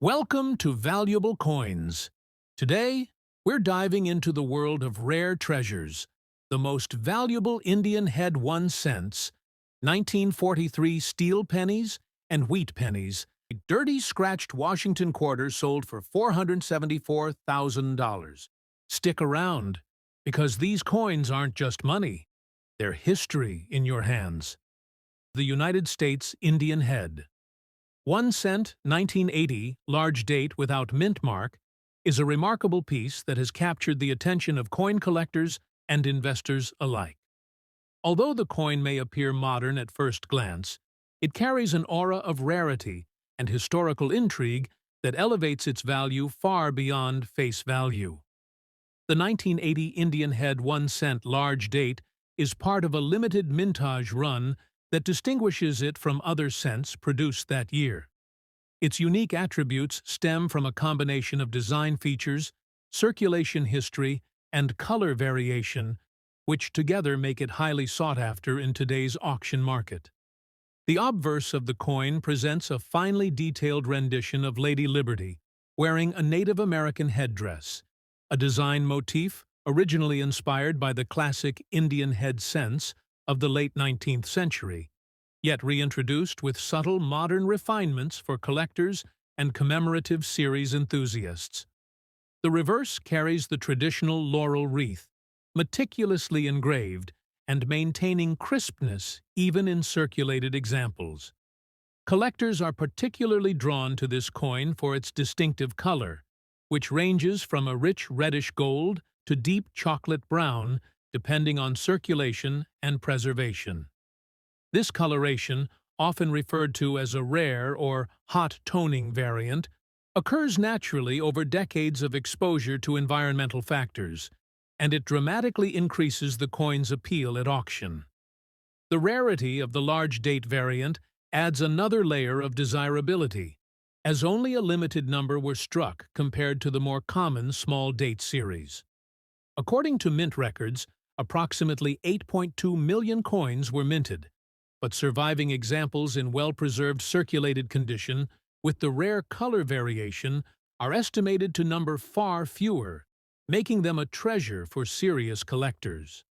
Welcome to Valuable Coins. Today, we're diving into the world of rare treasures, the most valuable Indian head 1 cents, 1943 steel pennies and wheat pennies, dirty scratched Washington quarters sold for $474,000. Stick around, because these coins aren't just money, they're history in your hands. The United States Indian head. 1 cent, 1980, large date without mint mark, is a remarkable piece that has captured the attention of coin collectors and investors alike. Although the coin may appear modern at first glance, it carries an aura of rarity and historical intrigue that elevates its value far beyond face value. The 1980 Indian head 1 cent large date is part of a limited mintage run that distinguishes it from other cents produced that year. Its unique attributes stem from a combination of design features, circulation history, and color variation, which together make it highly sought after in today's auction market. The obverse of the coin presents a finely detailed rendition of Lady Liberty, wearing a Native American headdress, a design motif originally inspired by the classic Indian head cents of the late 19th century, yet reintroduced with subtle modern refinements for collectors and commemorative series enthusiasts. The reverse carries the traditional laurel wreath, meticulously engraved and maintaining crispness even in circulated examples. Collectors are particularly drawn to this coin for its distinctive color, which ranges from a rich reddish gold to deep chocolate brown, depending on circulation and preservation. This coloration, often referred to as a rare or hot toning variant, occurs naturally over decades of exposure to environmental factors, and it dramatically increases the coin's appeal at auction. The rarity of the large date variant adds another layer of desirability, as only a limited number were struck compared to the more common small date series. According to mint records, approximately 8.2 million coins were minted, but surviving examples in well-preserved circulated condition with the rare color variation are estimated to number far fewer, making them a treasure for serious collectors.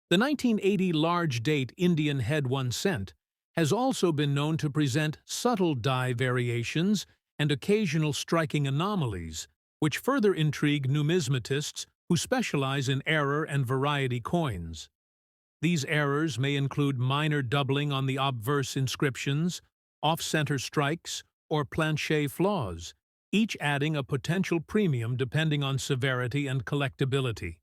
The 1980 large date Indian head 1 cent has also been known to present subtle die variations and occasional striking anomalies, which further intrigue numismatists who specialize in error and variety coins. These errors may include minor doubling on the obverse inscriptions, off-center strikes, or planchet flaws, each adding a potential premium depending on severity and collectability.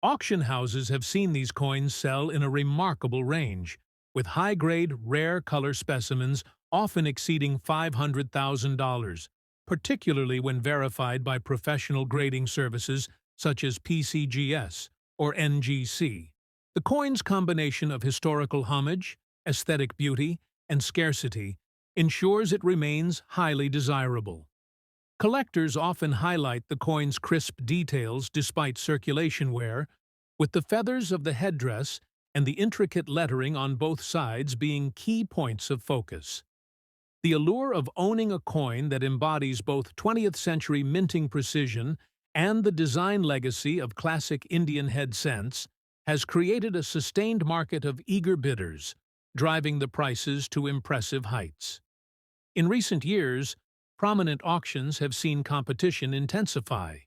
Auction houses have seen these coins sell in a remarkable range, with high-grade, rare color specimens often exceeding $500,000, particularly when verified by professional grading services such as PCGS or NGC. The coin's combination of historical homage, aesthetic beauty, and scarcity ensures it remains highly desirable. Collectors often highlight the coin's crisp details despite circulation wear, with the feathers of the headdress and the intricate lettering on both sides being key points of focus. The allure of owning a coin that embodies both 20th-century minting precision and the design legacy of classic Indian head cents has created a sustained market of eager bidders, driving the prices to impressive heights. In recent years, prominent auctions have seen competition intensify,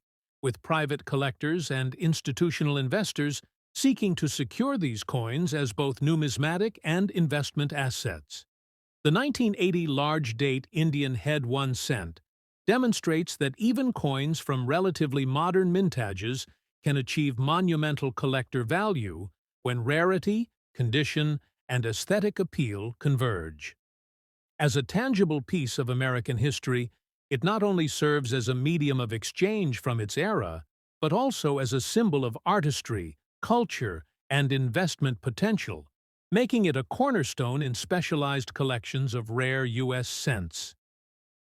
with private collectors and institutional investors seeking to secure these coins as both numismatic and investment assets. The 1980 large date Indian head 1 cent demonstrates that even coins from relatively modern mintages can achieve monumental collector value when rarity, condition, and aesthetic appeal converge. As a tangible piece of American history, it not only serves as a medium of exchange from its era, but also as a symbol of artistry, culture, and investment potential, making it a cornerstone in specialized collections of rare U.S. cents.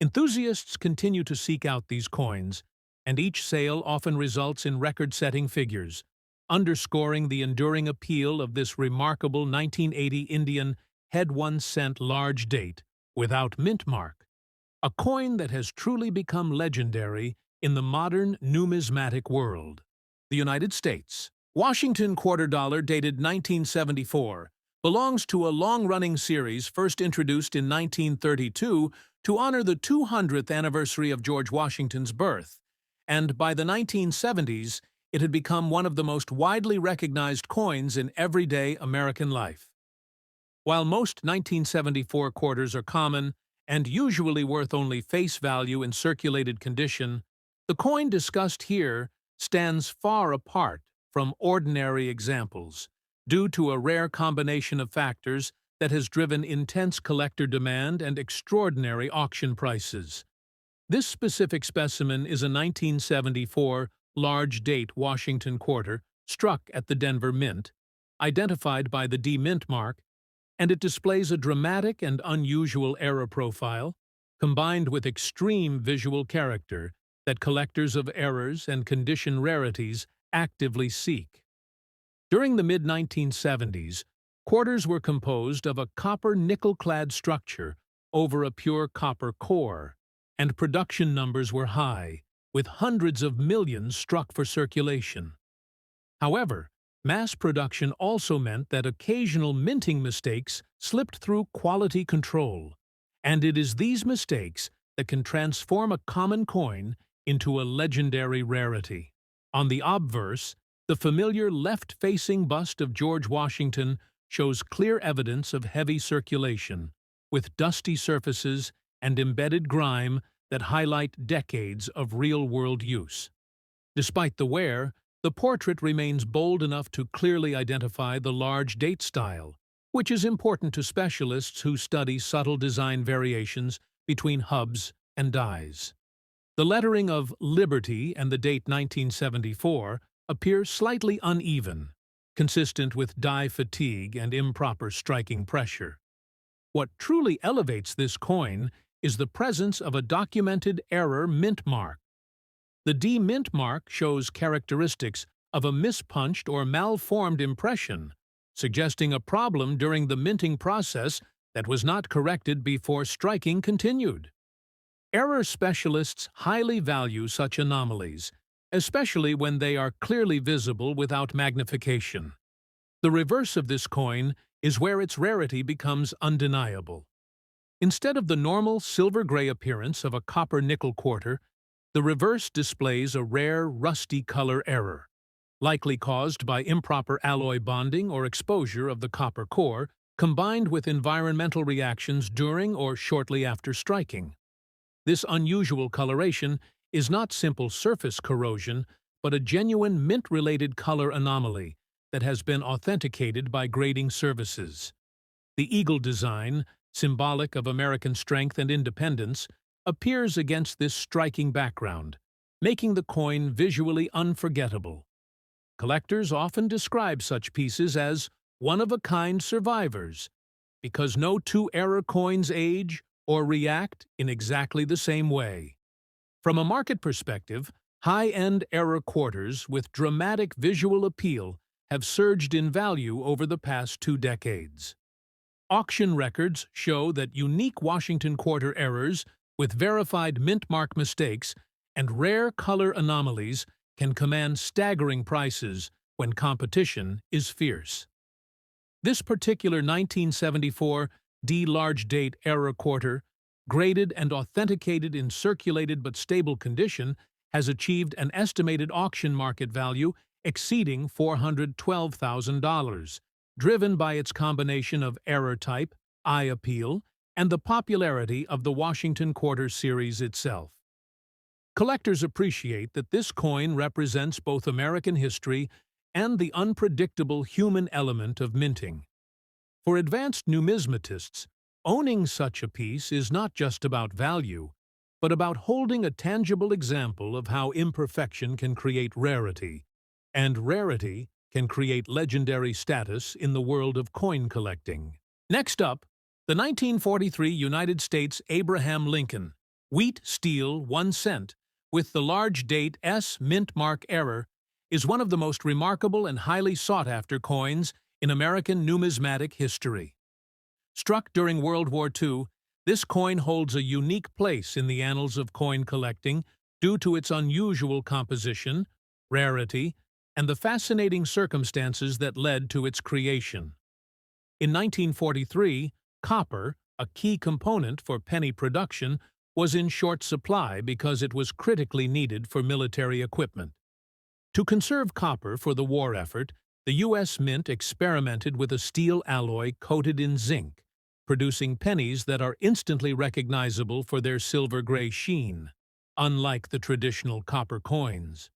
Enthusiasts continue to seek out these coins, and each sale often results in record-setting figures, underscoring the enduring appeal of this remarkable 1980 Indian head 1 cent large date without mint mark. a coin that has truly become legendary in the modern numismatic world. The United States. Washington quarter dollar dated 1974 belongs to a long-running series first introduced in 1932 to honor the 200th anniversary of George Washington's birth, and by the 1970s, it had become one of the most widely recognized coins in everyday American life. While most 1974 quarters are common and usually worth only face value in circulated condition, the coin discussed here stands far apart from ordinary examples due to a rare combination of factors that has driven intense collector demand and extraordinary auction prices. This specific specimen is a 1974 large-date Washington quarter struck at the Denver Mint, identified by the D Mint mark, and it displays a dramatic and unusual error profile, combined with extreme visual character that collectors of errors and condition rarities actively seek. During the mid-1970s, quarters were composed of a copper nickel-clad structure over a pure copper core, and production numbers were high, with hundreds of millions struck for circulation. However, mass production also meant that occasional minting mistakes slipped through quality control, and it is these mistakes that can transform a common coin into a legendary rarity. On the obverse, the familiar left-facing bust of George Washington shows clear evidence of heavy circulation, with dusty surfaces and embedded grime that highlight decades of real-world use. Despite the wear, the portrait remains bold enough to clearly identify the large date style, which is important to specialists who study subtle design variations between hubs and dies. The lettering of Liberty and the date 1974 appear slightly uneven, consistent with die fatigue and improper striking pressure. What truly elevates this coin is the presence of a documented error mint mark. The D mint mark shows characteristics of a mispunched or malformed impression, suggesting a problem during the minting process that was not corrected before striking continued. Error specialists highly value such anomalies, especially when they are clearly visible without magnification. The reverse of this coin is where its rarity becomes undeniable. Instead of the normal silver-gray appearance of a copper-nickel quarter, the reverse displays a rare, rusty color error, likely caused by improper alloy bonding or exposure of the copper core, combined with environmental reactions during or shortly after striking. This unusual coloration is not simple surface corrosion, but a genuine mint-related color anomaly that has been authenticated by grading services. The eagle design, symbolic of American strength and independence, appears against this striking background, making the coin visually unforgettable. Collectors often describe such pieces as one-of-a-kind survivors, because no two error coins age or react in exactly the same way. From a market perspective, high-end error quarters with dramatic visual appeal have surged in value over the past 2 decades. Auction records show that unique Washington quarter errors with verified mint mark mistakes and rare color anomalies can command staggering prices when competition is fierce. This particular 1974 D large date error quarter, graded and authenticated in circulated but stable condition, has achieved an estimated auction market value exceeding $412,000, driven by its combination of error type, eye appeal, and the popularity of the Washington Quarter series itself. Collectors appreciate that this coin represents both American history and the unpredictable human element of minting. For advanced numismatists, owning such a piece is not just about value, but about holding a tangible example of how imperfection can create rarity, and rarity can create legendary status in the world of coin collecting. Next up, the 1943 United States Abraham Lincoln, wheat steel 1 cent, with the large date S mint mark error, is one of the most remarkable and highly sought-after coins in American numismatic history. Struck during World War II, This coin holds a unique place in the annals of coin collecting due to its unusual composition, rarity, and the fascinating circumstances that led to its creation. In 1943, copper, a key component for penny production, was in short supply because it was critically needed for military equipment. To conserve copper for the war effort, the U.S. Mint experimented with a steel alloy coated in zinc, producing pennies that are instantly recognizable for their silver-gray sheen, unlike the traditional copper coins.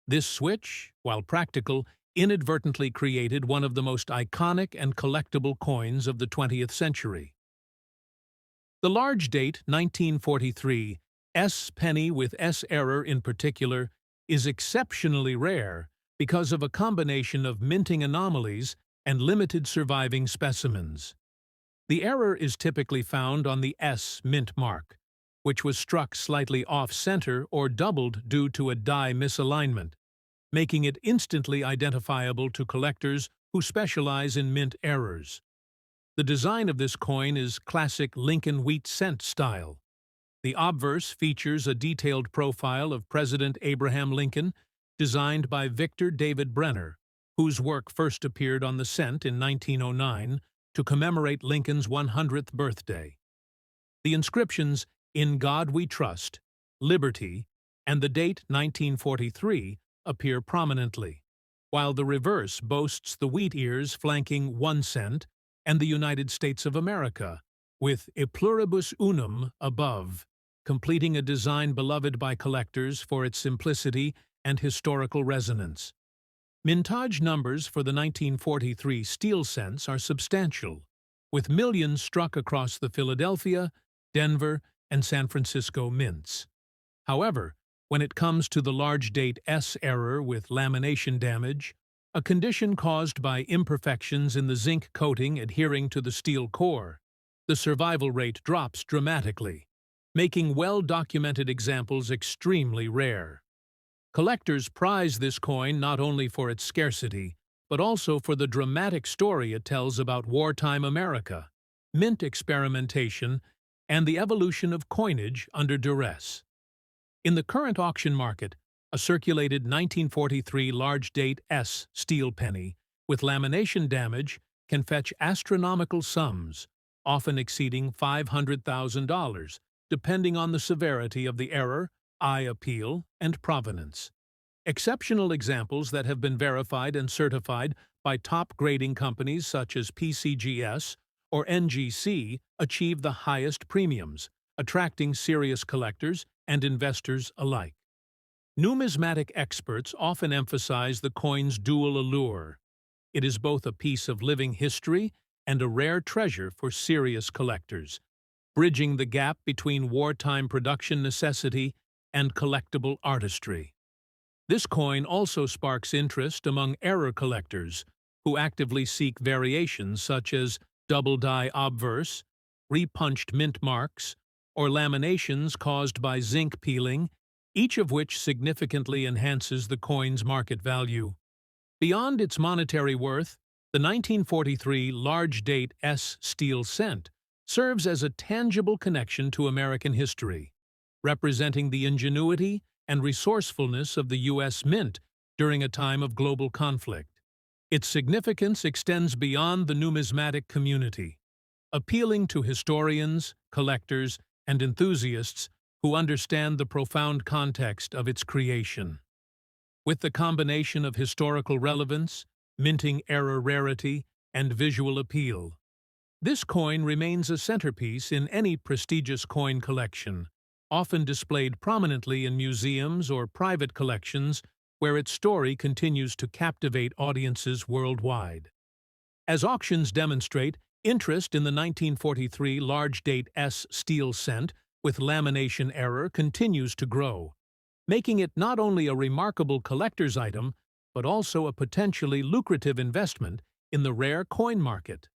This switch, while practical, inadvertently created one of the most iconic and collectible coins of the 20th century. The large date 1943 S penny with S error in particular is exceptionally rare because of a combination of minting anomalies and limited surviving specimens. The error is typically found on the S mint mark, which was struck slightly off-center or doubled due to a die misalignment, making it instantly identifiable to collectors who specialize in mint errors. The design of this coin is classic Lincoln wheat cent style. The obverse features a detailed profile of President Abraham Lincoln, designed by Victor David Brenner, whose work first appeared on the cent in 1909 to commemorate Lincoln's 100th birthday. The inscriptions, "In God We Trust," "Liberty," and the date 1943 appear prominently, while the reverse boasts the wheat ears flanking 1 cent and the United States of America, with E pluribus unum above, completing a design beloved by collectors for its simplicity and historical resonance. Mintage numbers for the 1943 steel cents are substantial, with millions struck across the Philadelphia, Denver, and San Francisco mints. However, when it comes to the large date S error with lamination damage, a condition caused by imperfections in the zinc coating adhering to the steel core, the survival rate drops dramatically, making well-documented examples extremely rare. Collectors prize this coin not only for its scarcity, but also for the dramatic story it tells about wartime America, mint experimentation, and the evolution of coinage under duress. In the current auction market, a circulated 1943 large-date S steel penny with lamination damage can fetch astronomical sums, often exceeding $500,000, depending on the severity of the error, eye appeal, and provenance. Exceptional examples that have been verified and certified by top grading companies such as PCGS or NGC achieve the highest premiums, attracting serious collectors and investors alike. Numismatic experts often emphasize the coin's dual allure. It is both a piece of living history and a rare treasure for serious collectors, bridging the gap between wartime production necessity and collectible artistry. This coin also sparks interest among error collectors, who actively seek variations such as double-die obverse, repunched mint marks, or laminations caused by zinc peeling, each of which significantly enhances the coin's market value. Beyond its monetary worth, the 1943 large-date S steel cent serves as a tangible connection to American history, representing the ingenuity and resourcefulness of the U.S. Mint during a time of global conflict. Its significance extends beyond the numismatic community, appealing to historians, collectors, and enthusiasts who understand the profound context of its creation. With the combination of historical relevance, minting error rarity, and visual appeal, this coin remains a centerpiece in any prestigious coin collection, often displayed prominently in museums or private collections where its story continues to captivate audiences worldwide. As auctions demonstrate, interest in the 1943 large-date S steel cent with lamination error continues to grow, making it not only a remarkable collector's item, but also a potentially lucrative investment in the rare coin market.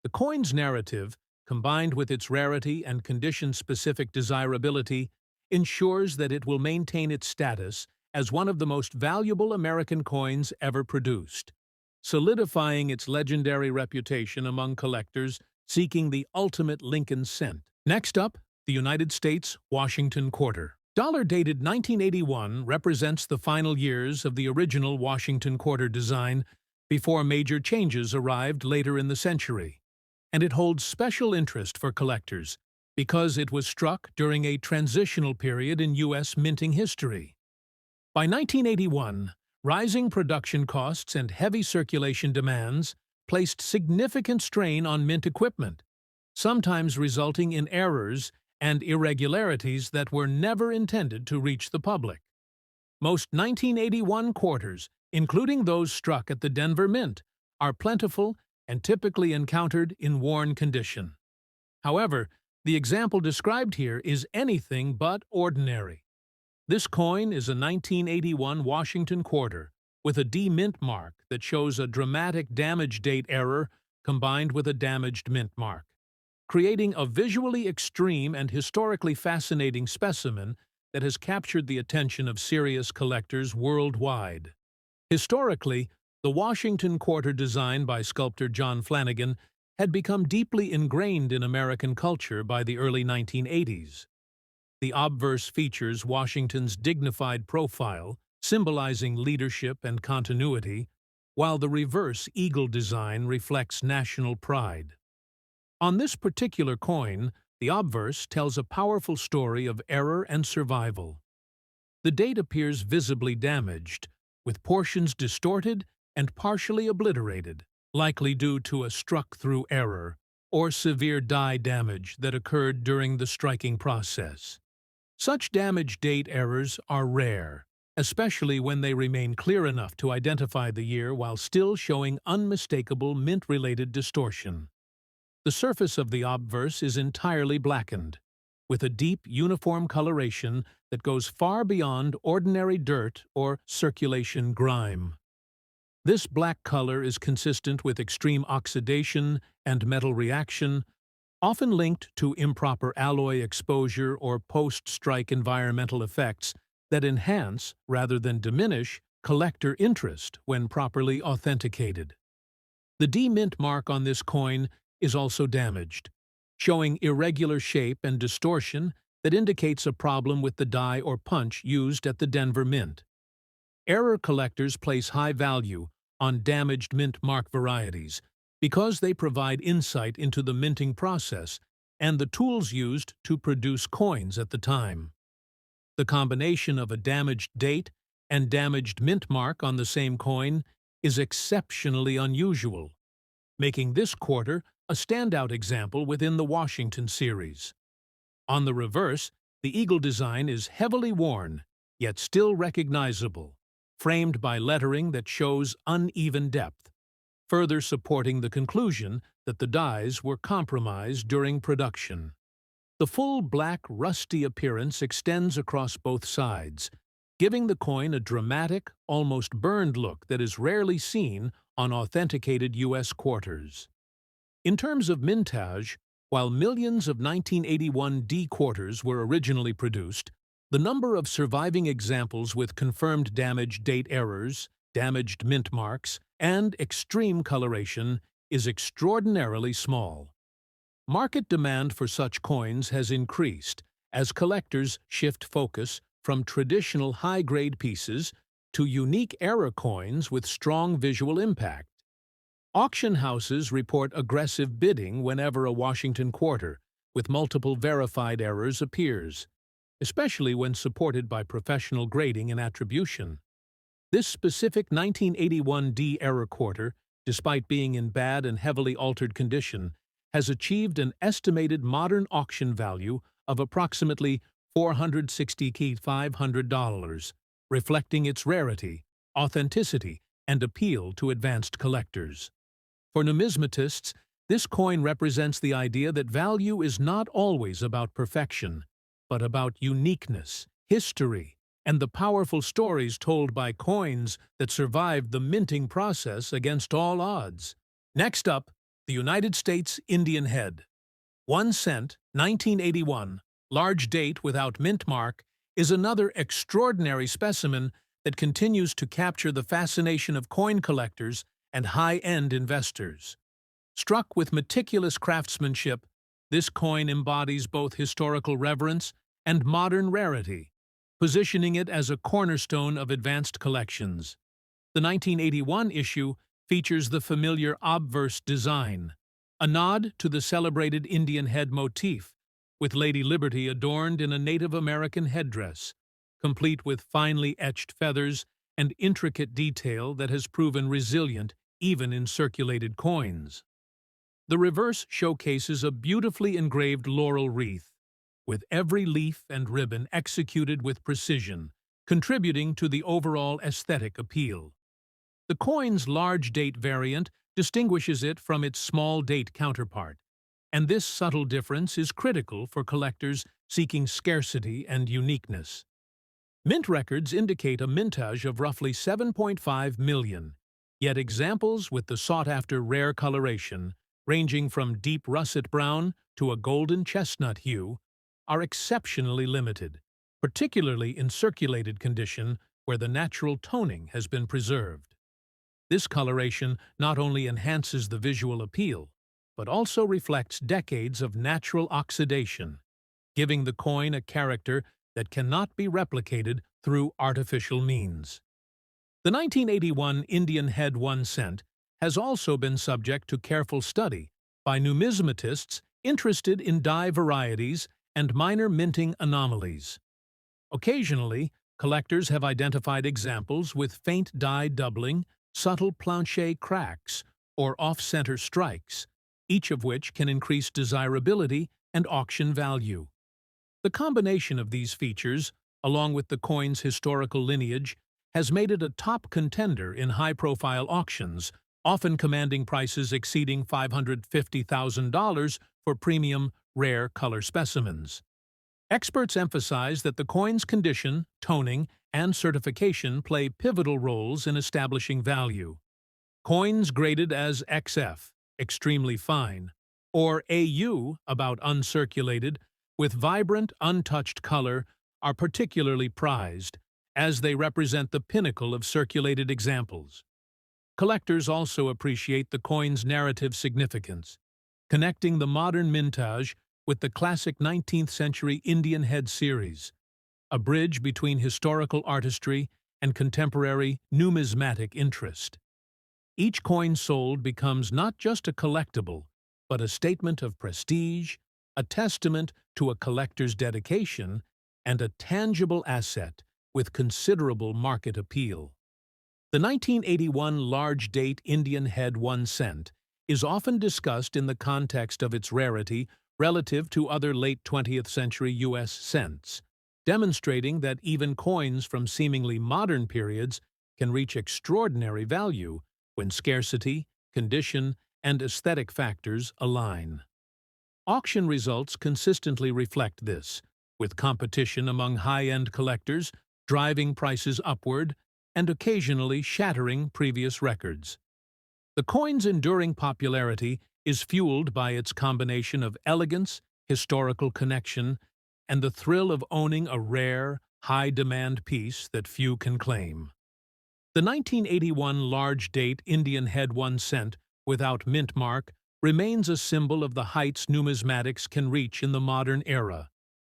The coin's narrative, combined with its rarity and condition-specific desirability, ensures that it will maintain its status as one of the most valuable American coins ever produced, solidifying its legendary reputation among collectors seeking the ultimate Lincoln cent. Next up, the United States Washington quarter. Dollar dated 1981 represents the final years of the original Washington quarter design before major changes arrived later in the century, and it holds special interest for collectors because it was struck during a transitional period in U.S. minting history. By 1981, rising production costs and heavy circulation demands placed significant strain on mint equipment, sometimes resulting in errors and irregularities that were never intended to reach the public. Most 1981 quarters, including those struck at the Denver Mint, are plentiful and typically encountered in worn condition. However, the example described here is anything but ordinary. This coin is a 1981 Washington quarter with a D mint mark that shows a dramatic damage date error combined with a damaged mint mark, creating a visually extreme and historically fascinating specimen that has captured the attention of serious collectors worldwide. Historically, the Washington quarter design by sculptor John Flanagan had become deeply ingrained in American culture by the early 1980s. The obverse features Washington's dignified profile, symbolizing leadership and continuity, while the reverse eagle design reflects national pride. On this particular coin, the obverse tells a powerful story of error and survival. The date appears visibly damaged, with portions distorted and partially obliterated, likely due to a struck-through error or severe die damage that occurred during the striking process. Such damage date errors are rare, especially when they remain clear enough to identify the year while still showing unmistakable mint-related distortion. The surface of the obverse is entirely blackened, with a deep, uniform coloration that goes far beyond ordinary dirt or circulation grime. This black color is consistent with extreme oxidation and metal reaction, often linked to improper alloy exposure or post-strike environmental effects that enhance, rather than diminish, collector interest when properly authenticated. The D mint mark on this coin is also damaged, showing irregular shape and distortion that indicates a problem with the die or punch used at the Denver Mint. Error collectors place high value on damaged mint mark varieties because they provide insight into the minting process and the tools used to produce coins at the time. The combination of a damaged date and damaged mint mark on the same coin is exceptionally unusual, making this quarter a standout example within the Washington series. On the reverse, the eagle design is heavily worn, yet still recognizable, framed by lettering that shows uneven depth, further supporting the conclusion that the dies were compromised during production. The full black, rusty appearance extends across both sides, giving the coin a dramatic, almost burned look that is rarely seen on authenticated U.S. quarters. In terms of mintage, while millions of 1981 D quarters were originally produced, the number of surviving examples with confirmed damage date errors, damaged mint marks, and extreme coloration is extraordinarily small. Market demand for such coins has increased as collectors shift focus from traditional high-grade pieces to unique error coins with strong visual impact. Auction houses report aggressive bidding whenever a Washington quarter with multiple verified errors appears, especially when supported by professional grading and attribution. This specific 1981 D error quarter, despite being in bad and heavily altered condition, has achieved an estimated modern auction value of approximately $460,500, reflecting its rarity, authenticity, and appeal to advanced collectors. For numismatists, this coin represents the idea that value is not always about perfection, but about uniqueness, history, and the powerful stories told by coins that survived the minting process against all odds. Next up, the United States Indian head. 1 cent, 1981, large date without mint mark, is another extraordinary specimen that continues to capture the fascination of coin collectors and high-end investors. Struck with meticulous craftsmanship, this coin embodies both historical reverence and modern rarity, positioning it as a cornerstone of advanced collections. The 1981 issue features the familiar obverse design, a nod to the celebrated Indian head motif, with Lady Liberty adorned in a Native American headdress, complete with finely etched feathers and intricate detail that has proven resilient even in circulated coins. The reverse showcases a beautifully engraved laurel wreath, with every leaf and ribbon executed with precision, contributing to the overall aesthetic appeal. The coin's large date variant distinguishes it from its small date counterpart, and this subtle difference is critical for collectors seeking scarcity and uniqueness. Mint records indicate a mintage of roughly 7.5 million, yet examples with the sought-after rare coloration, ranging from deep russet brown to a golden chestnut hue, are exceptionally limited, particularly in circulated condition where the natural toning has been preserved. This coloration not only enhances the visual appeal, but also reflects decades of natural oxidation, giving the coin a character that cannot be replicated through artificial means. The 1981 Indian head 1 cent has also been subject to careful study by numismatists interested in die varieties and minor minting anomalies. Occasionally, collectors have identified examples with faint die doubling, subtle planchet cracks, or off-center strikes, each of which can increase desirability and auction value. The combination of these features, along with the coin's historical lineage, has made it a top contender in high-profile auctions, often commanding prices exceeding $550,000 for premium, rare color specimens. Experts emphasize that the coin's condition, toning, and certification play pivotal roles in establishing value. Coins graded as XF, extremely fine, or AU, about uncirculated, with vibrant, untouched color, are particularly prized, as they represent the pinnacle of circulated examples. Collectors also appreciate the coin's narrative significance, connecting the modern mintage with the classic 19th-century Indian head series, a bridge between historical artistry and contemporary numismatic interest. Each coin sold becomes not just a collectible, but a statement of prestige, a testament to a collector's dedication, and a tangible asset with considerable market appeal. The 1981 large-date Indian head 1 cent is often discussed in the context of its rarity relative to other late 20th century U.S. cents, demonstrating that even coins from seemingly modern periods can reach extraordinary value when scarcity, condition, and aesthetic factors align. Auction results consistently reflect this, with competition among high-end collectors driving prices upward and occasionally shattering previous records. The coin's enduring popularity is fueled by its combination of elegance, historical connection, and the thrill of owning a rare, high-demand piece that few can claim. The 1981 large-date Indian head 1 cent without mint mark remains a symbol of the heights numismatics can reach in the modern era,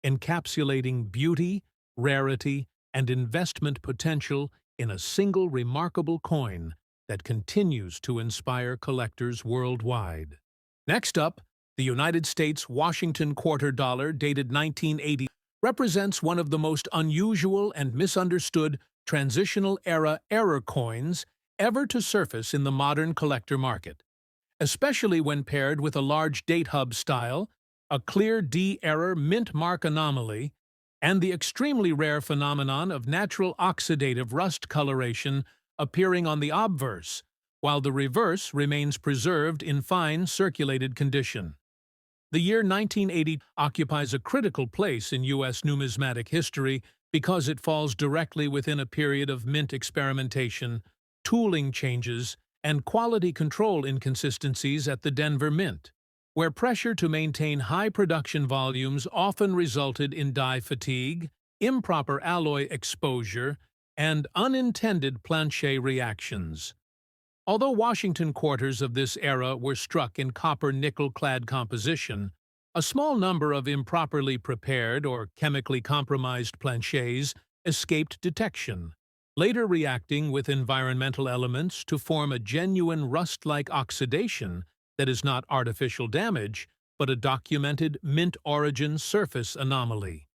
encapsulating beauty, rarity, and investment potential in a single remarkable coin that continues to inspire collectors worldwide. Next up, the United States Washington quarter dollar dated 1980 represents one of the most unusual and misunderstood transitional-era error coins ever to surface in the modern collector market, especially when paired with a large date hub style, a clear D-error mint mark anomaly, and the extremely rare phenomenon of natural oxidative rust coloration appearing on the obverse, while the reverse remains preserved in fine circulated condition. The year 1980 occupies a critical place in U.S. numismatic history because it falls directly within a period of mint experimentation, tooling changes, and quality control inconsistencies at the Denver Mint, where pressure to maintain high production volumes often resulted in die fatigue, improper alloy exposure, and unintended planchet reactions. Although Washington quarters of this era were struck in copper-nickel-clad composition, a small number of improperly prepared or chemically compromised planchets escaped detection, later reacting with environmental elements to form a genuine rust-like oxidation that is not artificial damage, but a documented mint-origin surface anomaly.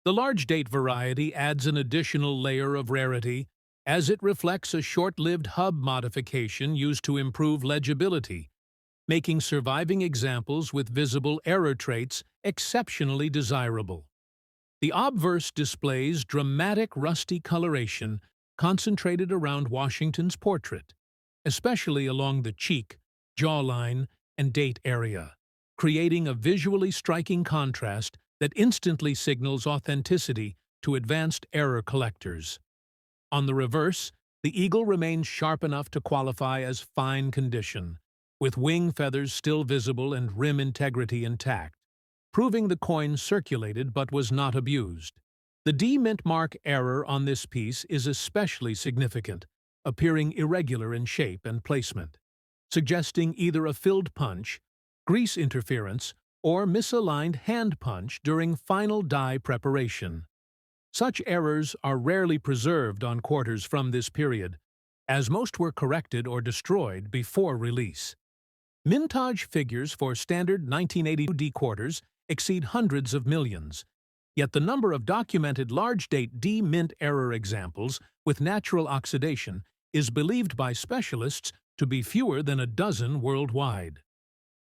The large date variety adds an additional layer of rarity, as it reflects a short-lived hub modification used to improve legibility, making surviving examples with visible error traits exceptionally desirable. The obverse displays dramatic rusty coloration concentrated around Washington's portrait, especially along the cheek, jawline, and date area, creating a visually striking contrast that instantly signals authenticity to advanced error collectors. On the reverse, the eagle remains sharp enough to qualify as fine condition, with wing feathers still visible and rim integrity intact, proving the coin circulated but was not abused. The D mint mark error on this piece is especially significant, appearing irregular in shape and placement, suggesting either a filled punch, grease interference, or misaligned hand punch during final die preparation. Such errors are rarely preserved on quarters from this period, as most were corrected or destroyed before release. Mintage figures for standard 1982 D quarters exceed hundreds of millions, yet the number of documented large-date D mint error examples with natural oxidation is believed by specialists to be fewer than a dozen worldwide.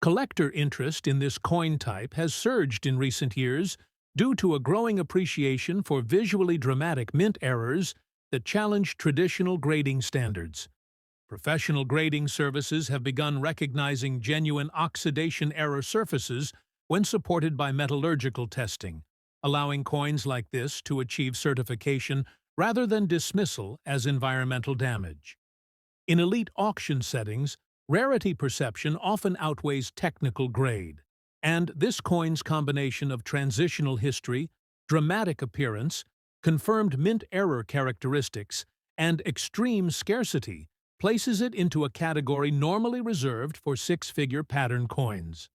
Collector interest in this coin type has surged in recent years due to a growing appreciation for visually dramatic mint errors that challenge traditional grading standards. Professional grading services have begun recognizing genuine oxidation error surfaces when supported by metallurgical testing, allowing coins like this to achieve certification rather than dismissal as environmental damage. In elite auction settings, rarity perception often outweighs technical grade, and this coin's combination of transitional history, dramatic appearance, confirmed mint error characteristics, and extreme scarcity places it into a category normally reserved for six-figure pattern coins.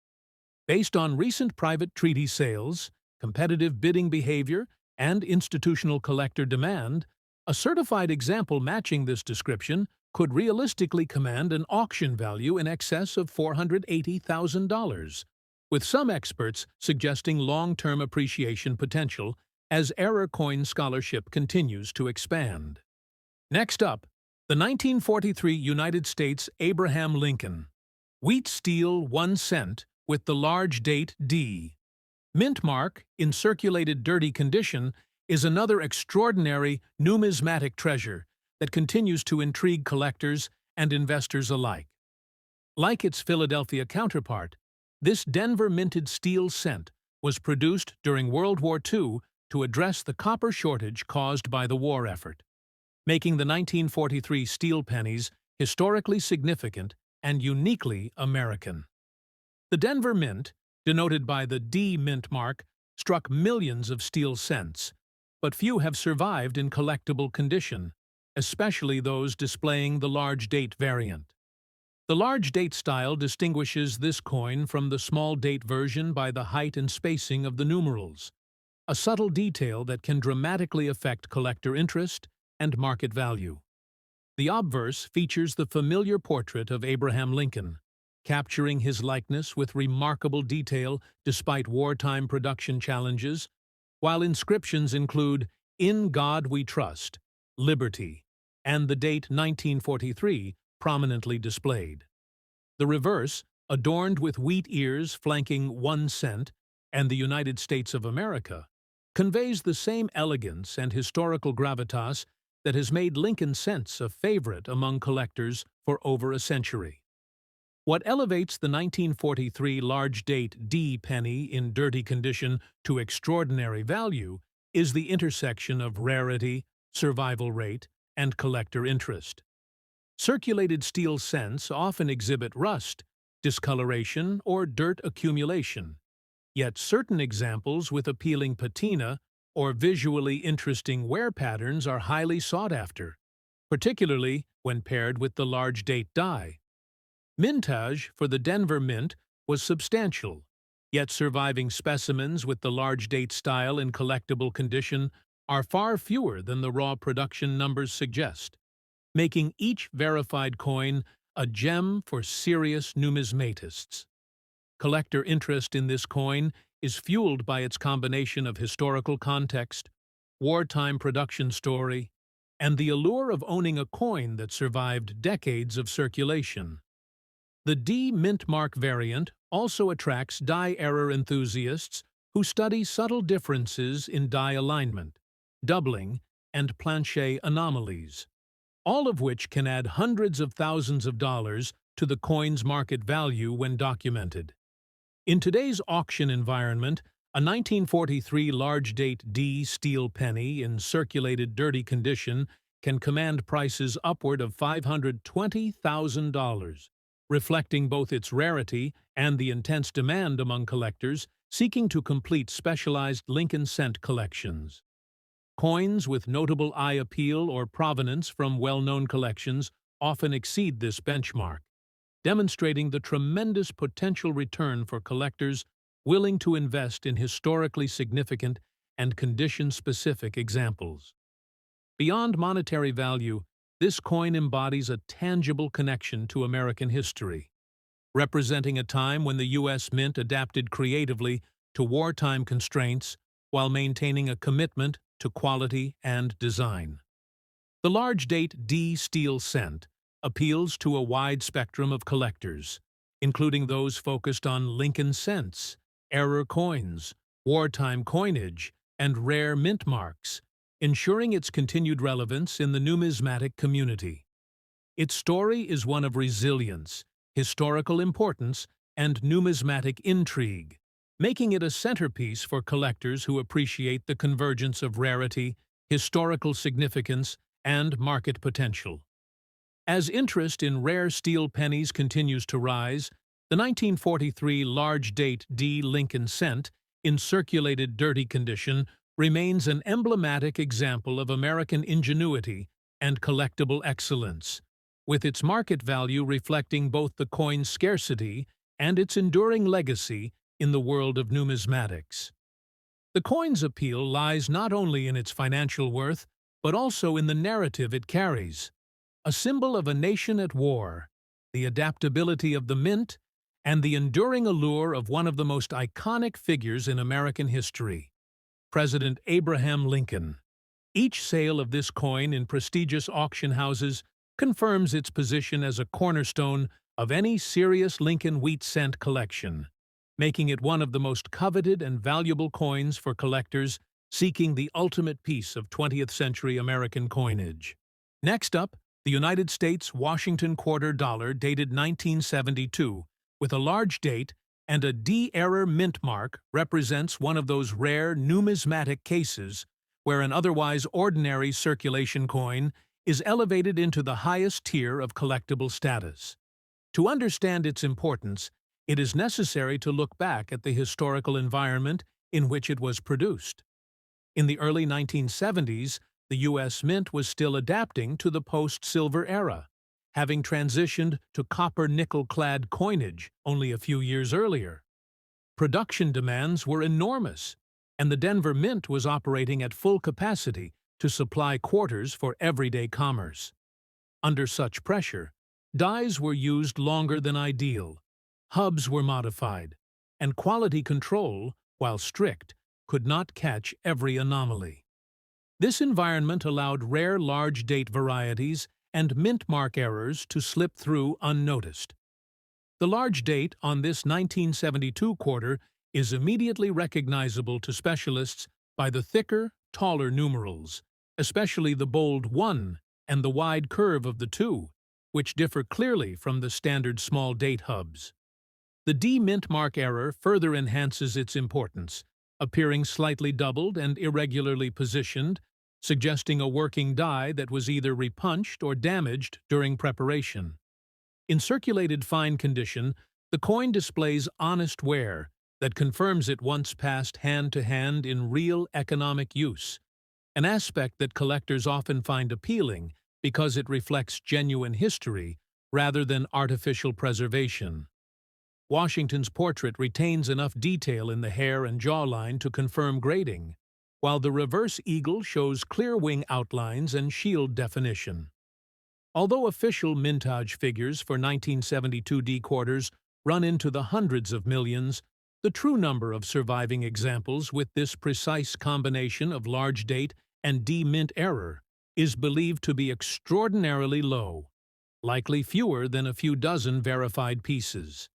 Based on recent private treaty sales, competitive bidding behavior, and institutional collector demand, a certified example matching this description could realistically command an auction value in excess of $480,000, with some experts suggesting long-term appreciation potential as error coin scholarship continues to expand. Next up, the 1943 United States Abraham Lincoln. Wheat steel 1 cent with the large date D. Mint mark, in circulated dirty condition, is another extraordinary numismatic treasure that continues to intrigue collectors and investors alike. Like its Philadelphia counterpart, this Denver-minted steel cent was produced during World War II to address the copper shortage caused by the war effort, making the 1943 steel pennies historically significant and uniquely American. The Denver Mint, denoted by the D mint mark, struck millions of steel cents, but few have survived in collectible condition, especially those displaying the large date variant. The large date style distinguishes this coin from the small date version by the height and spacing of the numerals, a subtle detail that can dramatically affect collector interest and market value. The obverse features the familiar portrait of Abraham Lincoln, capturing his likeness with remarkable detail despite wartime production challenges, while inscriptions include "In God We Trust," "Liberty," and the date 1943 prominently displayed. The reverse, adorned with wheat ears flanking 1 cent and the United States of America, conveys the same elegance and historical gravitas that has made Lincoln cents a favorite among collectors for over a century. What elevates the 1943 large-date D penny in dirty condition to extraordinary value is the intersection of rarity, survival rate, and collector interest. Circulated steel cents often exhibit rust, discoloration, or dirt accumulation, yet certain examples with appealing patina or visually interesting wear patterns are highly sought after. particularly when paired with the large date die. Mintage for the Denver Mint was substantial, yet surviving specimens with the large date style in collectible condition are far fewer than the raw production numbers suggest, making each verified coin a gem for serious numismatists. Collector interest in this coin is fueled by its combination of historical context, wartime production story, and the allure of owning a coin that survived decades of circulation. The D mint mark variant also attracts die error enthusiasts who study subtle differences in die alignment, doubling, and planchet anomalies, all of which can add hundreds of thousands of dollars to the coin's market value when documented. In today's auction environment, a 1943 large-date D steel penny in circulated dirty condition can command prices upward of $520,000, reflecting both its rarity and the intense demand among collectors seeking to complete specialized Lincoln cent collections. Coins with notable eye appeal or provenance from well-known collections often exceed this benchmark, demonstrating the tremendous potential return for collectors willing to invest in historically significant and condition-specific examples. Beyond monetary value, this coin embodies a tangible connection to American history, representing a time when the U.S. Mint adapted creatively to wartime constraints while maintaining a commitment to quality and design. The large-date D steel cent appeals to a wide spectrum of collectors, including those focused on Lincoln cents, error coins, wartime coinage, and rare mint marks, ensuring its continued relevance in the numismatic community. Its story is one of resilience, historical importance, and numismatic intrigue, making it a centerpiece for collectors who appreciate the convergence of rarity, historical significance, and market potential. As interest in rare steel pennies continues to rise, the 1943 large-date D Lincoln cent, in circulated dirty condition, remains an emblematic example of American ingenuity and collectible excellence, with its market value reflecting both the coin's scarcity and its enduring legacy in the world of numismatics. The coin's appeal lies not only in its financial worth, but also in the narrative it carries, a symbol of a nation at war, the adaptability of the mint, and the enduring allure of one of the most iconic figures in American history, President Abraham Lincoln. Each sale of this coin in prestigious auction houses confirms its position as a cornerstone of any serious Lincoln wheat cent collection, making it one of the most coveted and valuable coins for collectors seeking the ultimate piece of 20th-century American coinage. Next up, the United States Washington quarter dollar dated 1972, with a large date and a D-error mint mark, represents one of those rare numismatic cases where an otherwise ordinary circulation coin is elevated into the highest tier of collectible status. To understand its importance, it is necessary to look back at the historical environment in which it was produced. In the early 1970s, the U.S. Mint was still adapting to the post-silver era, having transitioned to copper-nickel-clad coinage only a few years earlier. Production demands were enormous, and the Denver Mint was operating at full capacity to supply quarters for everyday commerce. Under such pressure, dies were used longer than ideal, hubs were modified, and quality control, while strict, could not catch every anomaly. This environment allowed rare large-date varieties and mint mark errors to slip through unnoticed. The large date on this 1972 quarter is immediately recognizable to specialists by the thicker, taller numerals, especially the bold 1 and the wide curve of the 2, which differ clearly from the standard small date hubs. The D mint mark error further enhances its importance, appearing slightly doubled and irregularly positioned, suggesting a working die that was either repunched or damaged during preparation. In circulated fine condition, the coin displays honest wear that confirms it once passed hand-to-hand in real economic use, an aspect that collectors often find appealing because it reflects genuine history rather than artificial preservation. Washington's portrait retains enough detail in the hair and jawline to confirm grading, while the reverse eagle shows clear wing outlines and shield definition. Although official mintage figures for 1972 D quarters run into the hundreds of millions, the true number of surviving examples with this precise combination of large date and D mint error is believed to be extraordinarily low, likely fewer than a few dozen verified pieces.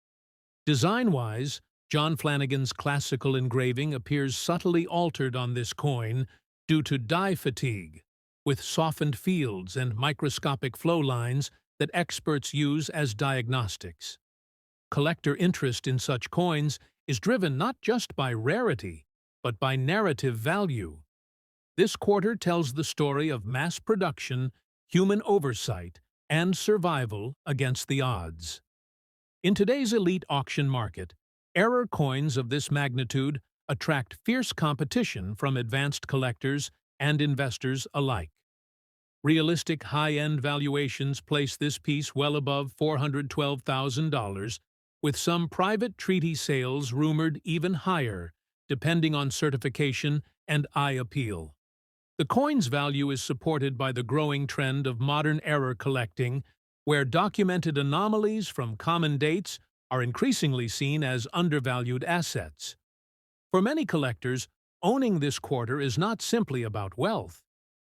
Design-wise, John Flanagan's classical engraving appears subtly altered on this coin due to dye fatigue, with softened fields and microscopic flow lines that experts use as diagnostics. Collector interest in such coins is driven not just by rarity, but by narrative value. This quarter tells the story of mass production, human oversight, and survival against the odds. In today's elite auction market, error coins of this magnitude attract fierce competition from advanced collectors and investors alike. Realistic high-end valuations place this piece well above $412,000, with some private treaty sales rumored even higher, depending on certification and eye appeal. The coin's value is supported by the growing trend of modern error collecting, where documented anomalies from common dates are increasingly seen as undervalued assets. For many collectors, owning this quarter is not simply about wealth,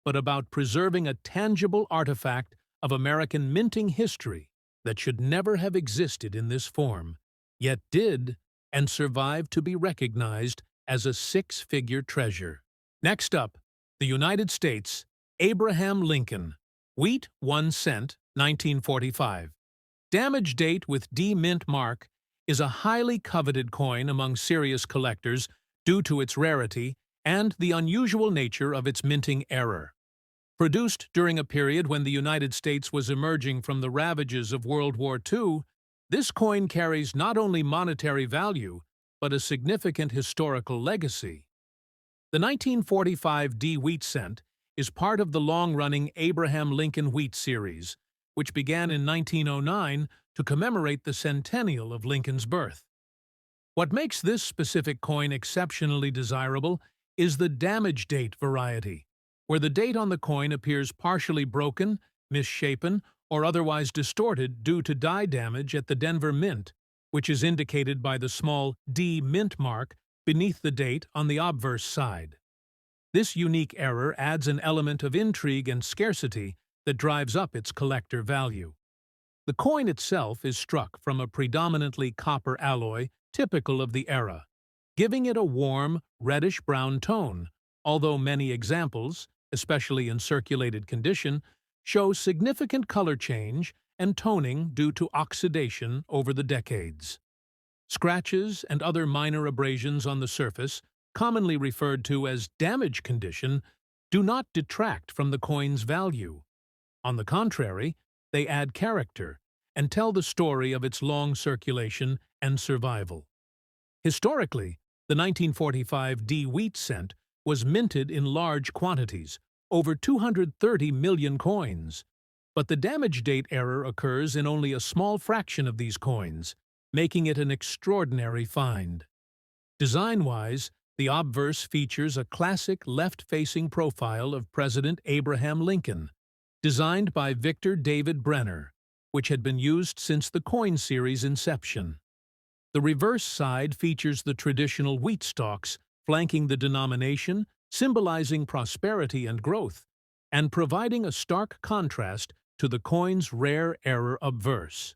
but about preserving a tangible artifact of American minting history that should never have existed in this form, yet did and survived to be recognized as a six-figure treasure. Next up, the United States, Abraham Lincoln, wheat 1 cent, 1945. Damage date with D mint mark is a highly coveted coin among serious collectors due to its rarity and the unusual nature of its minting error. Produced during a period when the United States was emerging from the ravages of World War II, this coin carries not only monetary value, but a significant historical legacy. The 1945 D wheat cent is part of the long-running Abraham Lincoln wheat series, which began in 1909 to commemorate the centennial of Lincoln's birth. What makes this specific coin exceptionally desirable is the damage date variety, where the date on the coin appears partially broken, misshapen, or otherwise distorted due to dye damage at the Denver Mint, which is indicated by the small D mint mark beneath the date on the obverse side. This unique error adds an element of intrigue and scarcity that drives up its collector value. The coin itself is struck from a predominantly copper alloy typical of the era, giving it a warm, reddish-brown tone, although many examples, especially in circulated condition, show significant color change and toning due to oxidation over the decades. Scratches and other minor abrasions on the surface, commonly referred to as damage condition, do not detract from the coin's value. On the contrary, they add character and tell the story of its long circulation and survival. Historically, the 1945 D wheat cent was minted in large quantities, over 230 million coins, but the damage date error occurs in only a small fraction of these coins, making it an extraordinary find. Design-wise, the obverse features a classic left-facing profile of President Abraham Lincoln, designed by Victor David Brenner, which had been used since the coin series' inception. The reverse side features the traditional wheat stalks flanking the denomination, symbolizing prosperity and growth, and providing a stark contrast to the coin's rare error obverse.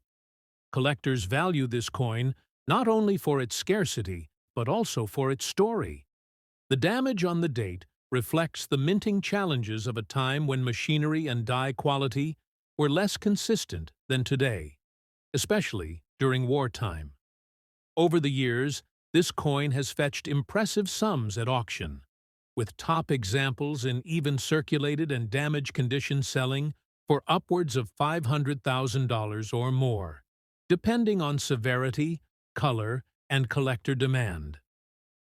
Collectors value this coin not only for its scarcity, but also for its story. The damage on the date reflects the minting challenges of a time when machinery and die quality were less consistent than today, especially during wartime. Over the years, this coin has fetched impressive sums at auction, with top examples in even circulated and damaged condition selling for upwards of $500,000 or more, depending on severity, color, and collector demand.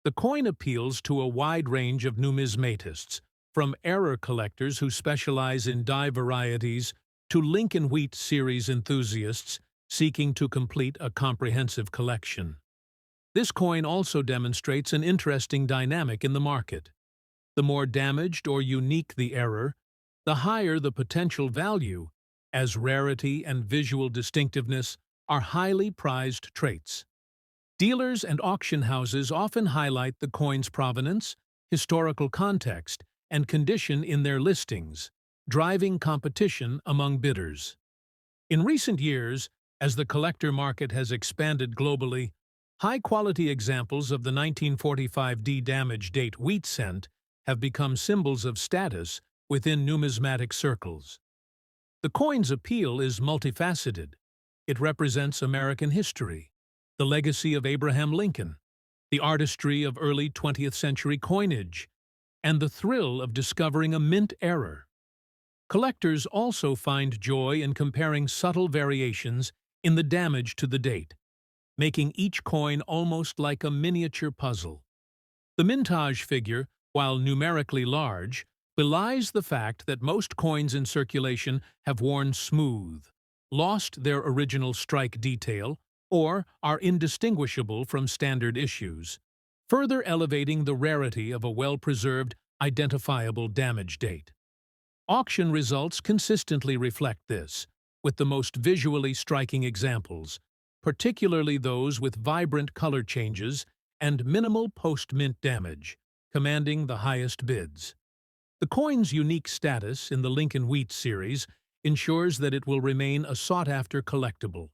The coin appeals to a wide range of numismatists, From error collectors who specialize in die varieties to Lincoln Wheat series enthusiasts seeking to complete a comprehensive collection. This coin also demonstrates an interesting dynamic in the market. The more damaged or unique the error, the higher the potential value, as rarity and visual distinctiveness are highly prized traits. Dealers and auction houses often highlight the coin's provenance, historical context, and condition in their listings, driving competition among bidders. In recent years, as the collector market has expanded globally, high-quality examples of the 1945 D-damage date wheat cent have become symbols of status within numismatic circles. The coin's appeal is multifaceted. It represents American history, the legacy of Abraham Lincoln, the artistry of early 20th century coinage, and the thrill of discovering a mint error. Collectors also find joy in comparing subtle variations in the damage to the date, making each coin almost like a miniature puzzle. The mintage figure, while numerically large, belies the fact that most coins in circulation have worn smooth, lost their original strike detail, or are indistinguishable from standard issues, further elevating the rarity of a well-preserved, identifiable damage date. Auction results consistently reflect this, with the most visually striking examples, particularly those with vibrant color changes and minimal post-mint damage, commanding the highest bids. The coin's unique status in the Lincoln Wheat series ensures that it will remain a sought-after collectible,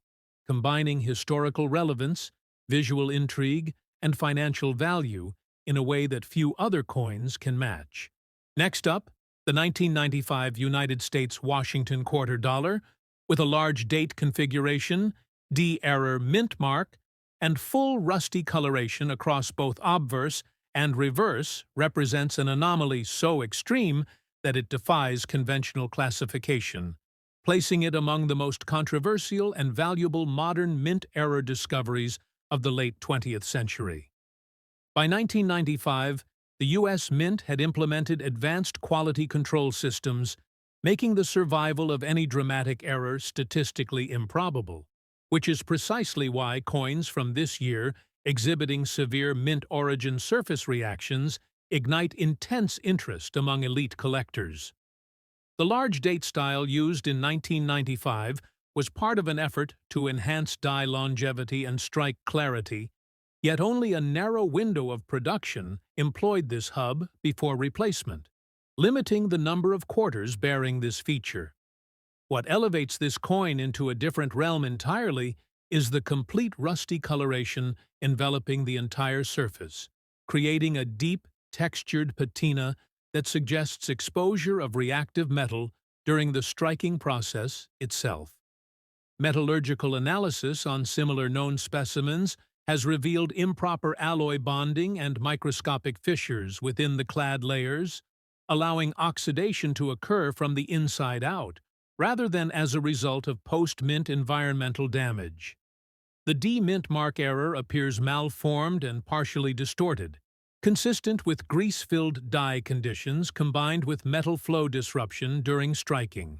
combining historical relevance, visual intrigue, and financial value in a way that few other coins can match. Next up, the 1995 United States Washington quarter dollar, with a large date configuration, D-error mint mark, and full rusty coloration across both obverse and reverse, represents an anomaly so extreme that it defies conventional classification, placing it among the most controversial and valuable modern mint error discoveries of the late 20th century. By 1995, the U.S. Mint had implemented advanced quality control systems, making the survival of any dramatic error statistically improbable, which is precisely why coins from this year exhibiting severe mint origin surface reactions ignite intense interest among elite collectors. The large date style used in 1995 was part of an effort to enhance die longevity and strike clarity, yet only a narrow window of production employed this hub before replacement, limiting the number of quarters bearing this feature. What elevates this coin into a different realm entirely is the complete rusty coloration enveloping the entire surface, creating a deep, textured patina that suggests exposure of reactive metal during the striking process itself. Metallurgical analysis on similar known specimens has revealed improper alloy bonding and microscopic fissures within the clad layers, allowing oxidation to occur from the inside out, rather than as a result of post-mint environmental damage. The D-mint mark error appears malformed and partially distorted, consistent with grease-filled die conditions combined with metal flow disruption during striking.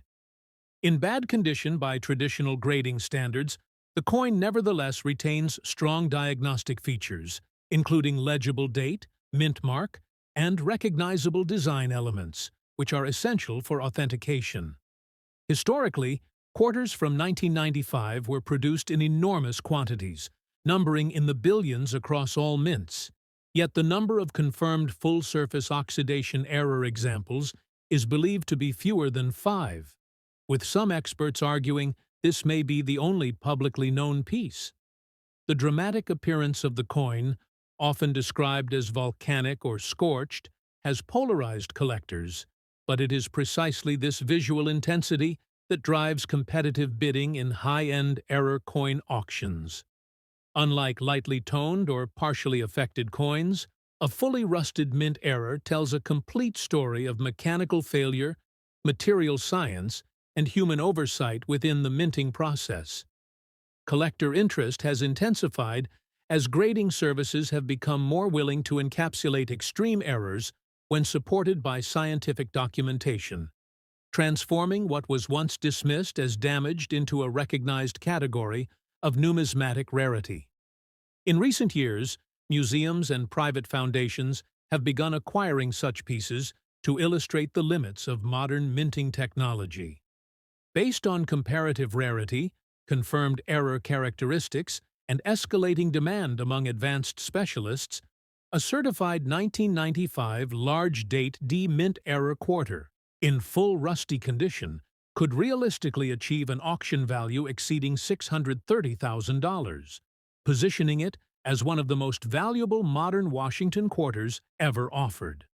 In bad condition by traditional grading standards, the coin nevertheless retains strong diagnostic features, including legible date, mint mark, and recognizable design elements, which are essential for authentication. Historically, quarters from 1995 were produced in enormous quantities, numbering in the billions across all mints. Yet the number of confirmed full-surface oxidation error examples is believed to be fewer than 5, with some experts arguing this may be the only publicly known piece. The dramatic appearance of the coin, often described as volcanic or scorched, has polarized collectors, but it is precisely this visual intensity that drives competitive bidding in high-end error coin auctions. Unlike lightly toned or partially affected coins, a fully rusted mint error tells a complete story of mechanical failure, material science, and human oversight within the minting process. Collector interest has intensified as grading services have become more willing to encapsulate extreme errors when supported by scientific documentation, transforming what was once dismissed as damaged into a recognized category of numismatic rarity. In recent years, museums and private foundations have begun acquiring such pieces to illustrate the limits of modern minting technology. Based on comparative rarity, confirmed error characteristics, and escalating demand among advanced specialists, a certified 1995 large-date D-Mint error quarter, in full rusty condition, could realistically achieve an auction value exceeding $630,000, positioning it as one of the most valuable modern Washington quarters ever offered.